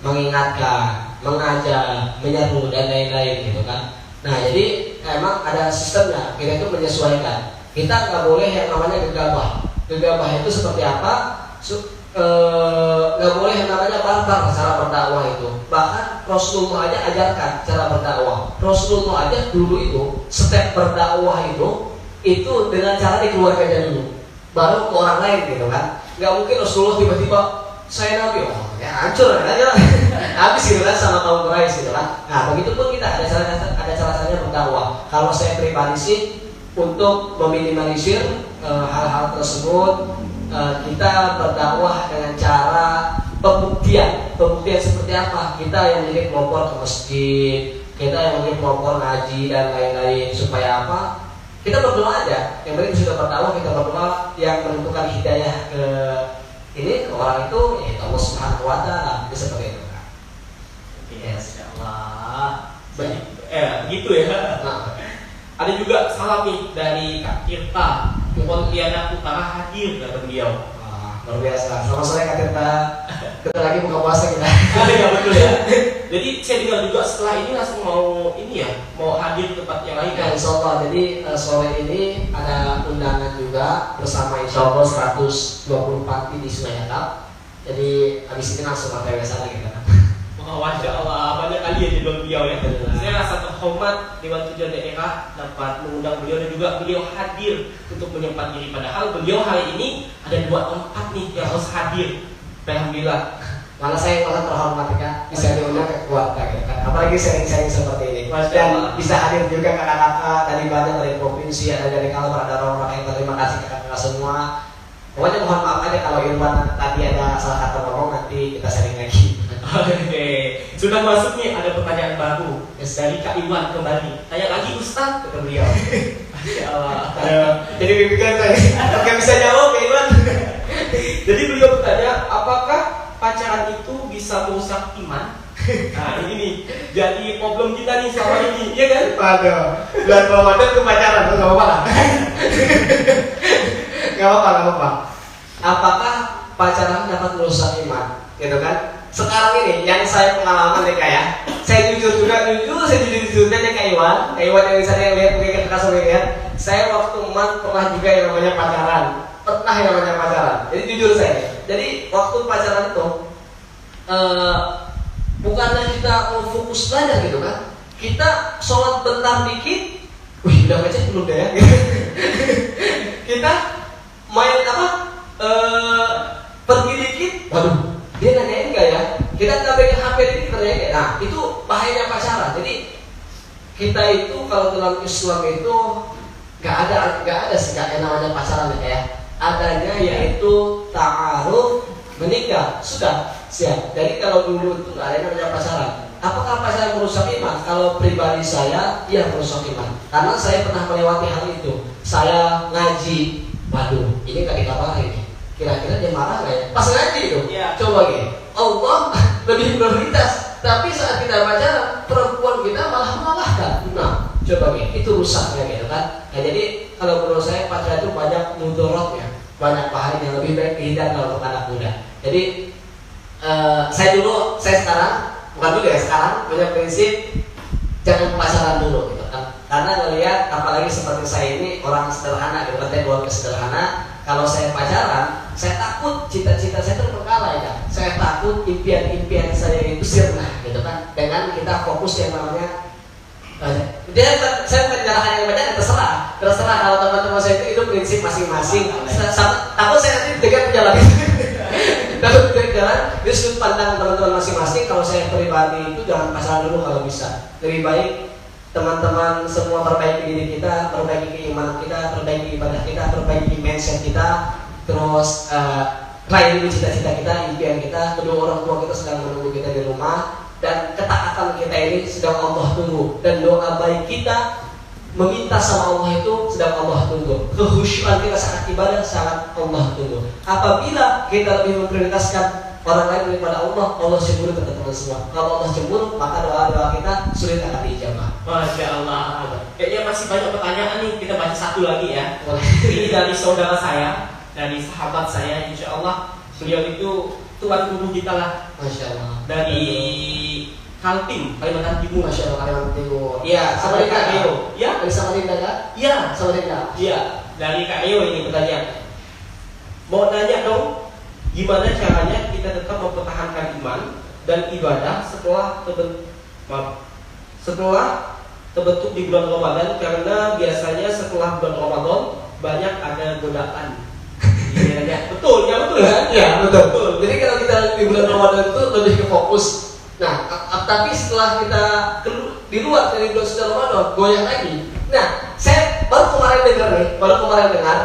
mengingatkan, mengajak, menyeru dan lain-lain gitu kan. Nah jadi emang ada sistemnya, kita itu menyesuaikan. Kita nggak boleh yang namanya gegabah. Gegabah itu seperti apa? Nggak boleh yang namanya barbar cara berdakwah itu. Bahkan Rasulullah aja ajarkan cara berdakwah. Rasulullah aja dulu itu step berdakwah itu dengan cara di keluarganya dulu, baru ke orang lain gitu kan. Nggak mungkin Rasulullah tiba-tiba saya nabi, oh ya hancur aja habis gitu kan sama kaum Quraisy gitu kan. Nah begitu pun kita ada cara-caranya berdakwah. Kalau saya pribadi sih untuk meminimalisir hal-hal tersebut, kita berdakwah dengan cara pembuktian seperti apa. Kita yang milik pelopor ke masjid, kita yang milik pelopor ngaji dan lain-lain, supaya apa? Kita berdoa aja. Yang penting sudah berdakwah, kita berdoa yang menentukan hidayah ke ini ke orang itu, yaitu Allah Subhanahu Wa Taala. Itu seperti itu. Masya Allah. Gitu ya. Nah. Ada juga salam nih dari Kak Tirta, Pontianak Utara hadir kata beliau. Luar biasa. Sama sore Kak Tirta. Kita lagi buka puasa kita. Ya betul ya. Jadi saya dengar juga setelah ini langsung mau hadir ke tempat yang lain kan. Insya Allah. Jadi sore ini ada undangan juga bersama Insya Allah 120 parti di Sungai Atap. Jadi habis ini langsung sampai sana kita. Masya Allah, banyak kali ya jadwal beliau ya. Saya rasa terhormat Dewan Tujuan Daerah dapat mengundang beliau dan juga beliau hadir untuk menyempatkan diri. Padahal beliau hari ini ada 2 tempat nih yang harus hadir. Alhamdulillah. Malah saya merasa terhormat kan bisa diundang ke keluarga gitu kan. Apalagi sering-sering seperti ini. Dan bisa hadir juga kakak-kakak tadi banyak dari provinsi, ada dari Kalbar, ada orang-orang yang terima kasih kakak-kakak semua. Pokoknya mohon maaf aja kalau Irwan tadi ada salah kata ngomong, nanti kita sharing lagi. Oke, sudah masuk nih ada pertanyaan baru dari Kak Iwan kembali. Tanya lagi Ustaz kata beliau. Masya Allah. Jadi bimbingan saya nggak bisa jawab Kak Iwan. Jadi beliau bertanya, apakah pacaran itu bisa merusak iman? Nah ini nih, jadi problem kita nih selama ini, iya kan? Waduh, bulan Ramadan ke pacaran, nggak apa-apa lah. Nggak apa-apa. Apakah pacaran dapat merusak iman? Gitu kan? Sekarang ini yang saya pengalaman nih Kak ya, saya jujur sejujurnya nih Kak Iwan yang bisa lihat mungkin kita semua lihat, saya waktu pernah juga yang namanya pacaran, jadi jujur saya, jadi waktu pacaran itu bukannya kita mau fokus belajar gitu kan, kita sholat bentar dikit, udah baca belum deh ya, kita main pergi dikit, waduh dia nanyain enggak ya? Kita nggak pegang HP ini nanyain. Nah itu bahayanya pacaran. Jadi kita itu kalau dalam Islam itu nggak ada sih yang namanya pacaran ya. Adanya yaitu ta'aruf, menikah, sudah siap. Jadi kalau dulu itu nggak ada yang namanya pacaran. Apakah pacaran merusak iman? Kalau pribadi saya, iya merusak iman. Karena saya pernah melewati hal itu. Saya ngaji, waduh, ini nggak dikabarin ini. Kira-kira dia marah nggak ya? Pas ngaji itu, ya. Coba gini, Allah lebih prioritas, tapi saat kita pacaran, perempuan kita malah mengalahkan. Nah, coba gini, itu rusaknya gitu kan. Nah, jadi kalau menurut saya pacaran itu banyak mudorotnya, banyak pahala yang lebih baik dihindari untuk anak muda. Jadi saya sekarang, bukan juga ya sekarang, punya prinsip jangan pacaran dulu gitu kan. Karena ngelihat apalagi seperti saya ini orang sederhana, gitu kan, keluarga sederhana. Kalau saya pacaran, saya takut cita-cita saya terbengkalai ya. Saya takut impian-impian saya itu sirna, gitu kan. Dengan kita fokus yang namanya, saya penjelasan yang banyak terserah kalau teman-teman saya itu prinsip masing-masing. Takut saya nanti dengan jalan takut dengan jalan di sudut pandang teman-teman masing-masing. Kalau saya pribadi itu jangan pacaran dulu kalau bisa. Lebih baik teman-teman semua perbaiki diri kita, perbaiki keimanan kita, perbaiki ibadah kita, perbaiki mindset kita, terus raih dulu cita-cita kita, impian kita. Kedua orang tua kita sedang menunggu kita di rumah, dan ketaatan kita ini sedang Allah tunggu, dan doa baik kita meminta sama Allah itu sedang Allah tunggu. Kehusyuan kita saat ibadah sangat Allah tunggu. Apabila kita lebih memprioritaskan orang lain daripada Allah, Allah cemburu ke teman semua. Kalau Allah cemburu, maka doa-doa kita sulit akan dijawab. Masya Allah. Kayaknya masih banyak pertanyaan nih. Kita baca satu lagi ya. Ini dari saudara saya, dari sahabat saya. Insya Allah beliau itu tuan guru kita lah. Masya Allah. Dari Kaltim, Kalimantan Timur. Masya Allah, Kalimantan Timur. Iya, sama dari Kak Neo. Ya, dari Samarinda kan? Iya, Samarinda. Iya, dari Kak Neo ini bertanya. Mau nanya dong, gimana caranya kita tetap mempertahankan iman dan ibadah setelah terbentuk di bulan Ramadan, karena biasanya setelah bulan Ramadan banyak ada godaan. Iya, betul kan? Ya, betul. Jadi kalau kita di bulan Ramadan itu lebih ke fokus. Nah, tapi setelah kita di luar dari bulan suci Ramadan, goyah lagi. Nah, saya baru kemarin dengar,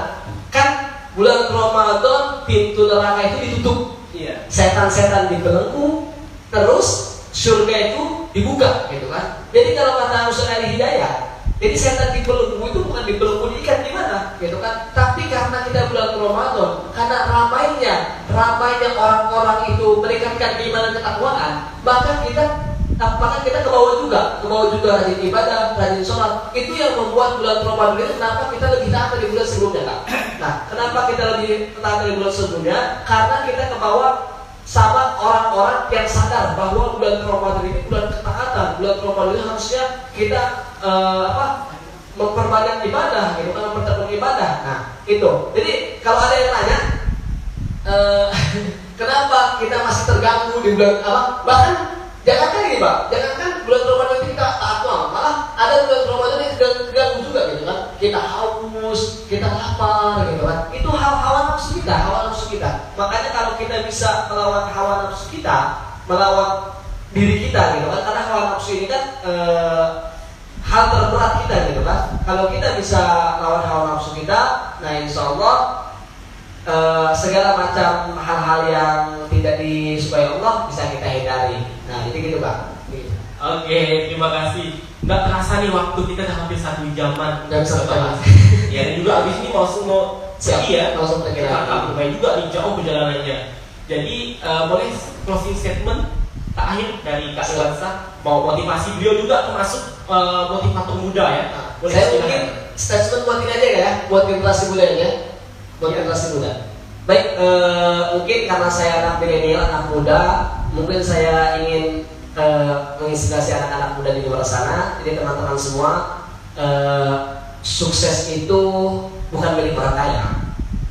kan bulan Ramadan pintu neraka itu ditutup. Iya. Setan-setan dibelenggu, terus surga itu dibuka, gitu kan? Jadi kalau kata Ustaz Ali Hidayah, jadi setan dibelenggu itu bukan dibelenggu ikan gimana, gitu kan? Tapi karena kita bulan Ramadan, karena ramainya orang-orang itu meningkatkan keimanan ketakwaan, maka kita ke bawah juga rajin ibadah, rajin sholat. Itu yang membuat bulan Ramadan itu kenapa kita lebih taat dari bulan sebelumnya, Kak? Nah, kenapa kita lebih taat dari bulan sebelumnya? Karena kita ke bawah sama orang-orang yang sadar bahwa bulan Ramadan ini bulan ketaatan. Bulan Ramadan ini harusnya kita memperbanyak ibadah, gitu kan, mempertemukan ibadah. Nah, itu. Jadi kalau ada yang nanya, kenapa kita masih terganggu di bulan bahkan jangankan ini, Pak, jangankan bulan Ramadan ini kita taat banget, malah ada bulan Ramadan ini terganggu juga, gitu kan. Kita haus, kita lapar, gitu kan. Itu hawa nafsu kita. Makanya kalau kita bisa melawan hawa nafsu kita, melawan diri kita, gitu kan. Karena hawa nafsu ini kan hal terberat kita, gitu kan. Kalau kita bisa melawan hawa nafsu kita, nah insya Allah segala macam hal-hal yang tidak disukai Allah bisa kita hindari. Nah, jadi gitu, Pak. Oke, terima kasih. Nggak terasa nih waktu kita udah hampir 1 jaman. Dan setelah ya, dan juga abis ini mau pergi ya. Langsung pergi lagi. Kakak lumayan juga nih, jauh perjalanannya. Jadi boleh closing statement terakhir dari Kak Iwansa, mau motivasi beliau juga termasuk motivator muda ya. Boleh Saya mungkin statement buat ini aja ya, buat generasi muda ya. Buat generasi muda. Baik, mungkin karena saya anak milenial, anak muda, mungkin saya ingin menginspirasi anak-anak muda di luar sana. Jadi teman-teman semua, sukses itu bukan milik orang kaya,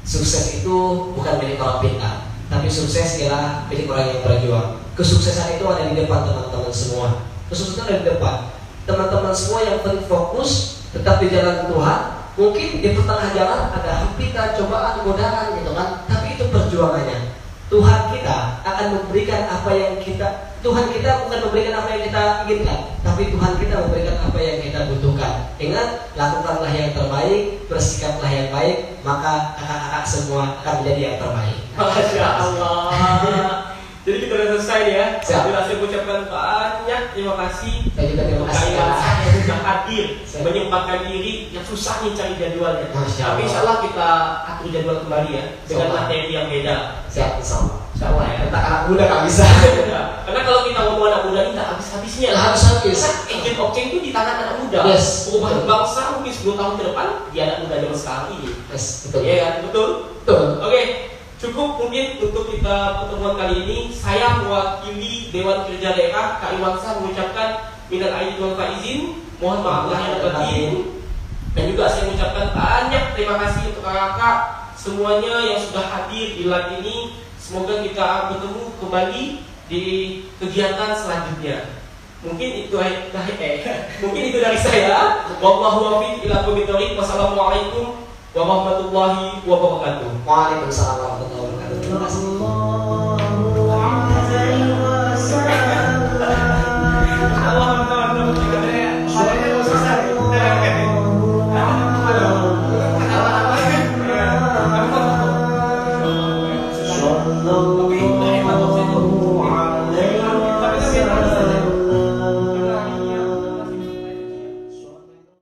sukses itu bukan milik orang pintar, tapi sukses ialah milik orang yang berjuang. Kesuksesan itu ada di depan teman-teman semua. Kesuksesan ada di depan. Teman-teman semua yang fokus tetap di jalan Tuhan. Mungkin di pertengah jalan ada hempitan, cobaan, godaan, gitu kan. Tapi itu perjuangannya. Tuhan kita akan memberikan apa yang Tuhan kita bukan memberikan apa yang kita inginkan, tapi Tuhan kita memberikan apa yang kita butuhkan. Ingat, lakukanlah yang terbaik, bersikaplah yang baik, maka kakak-kakak semua akan menjadi yang terbaik. Masya Allah. Jadi kita sudah selesai nih ya. Siap. Saya ucapkan banyak terima kasih. Saya juga terima kasih. Saya sudah hadir, Siap. menyempatkan diri yang susah nih cari jadwalnya. Masya Tapi Allah. insya Allah kita atur jadwal kembali ya, dengan Insya Allah. materi yang beda. Siap, insya Allah. Insya Allah ya. Kita anak muda nggak bisa. Karena kalau kita ngomong anak muda ini tak habis-habisnya. Habis-habis. Karena agent of change itu di tangan anak muda. Yes. Perubahan bangsa mungkin 10 tahun ke depan di anak muda zaman sekarang ini. Yes, betul. Iya kan? Betul? Betul. Oke, cukup mungkin untuk kita pertemuan kali ini. Saya mewakili Dewan Kerja Daerah Kak Iwansa mengucapkan minal aidin wal faizin, mohon maaf lahir dan batin. Dan juga saya mengucapkan banyak terima kasih untuk kakak semuanya yang sudah hadir di live ini. Semoga kita bertemu kembali di kegiatan selanjutnya. Mungkin itu dari saya. Wallahu a'lam ila aqwamit. Wassalamualaikum warahmatullahi wabarakatuh. Waalaikumsalam warahmatullahi wabarakatuh. Terima kasih.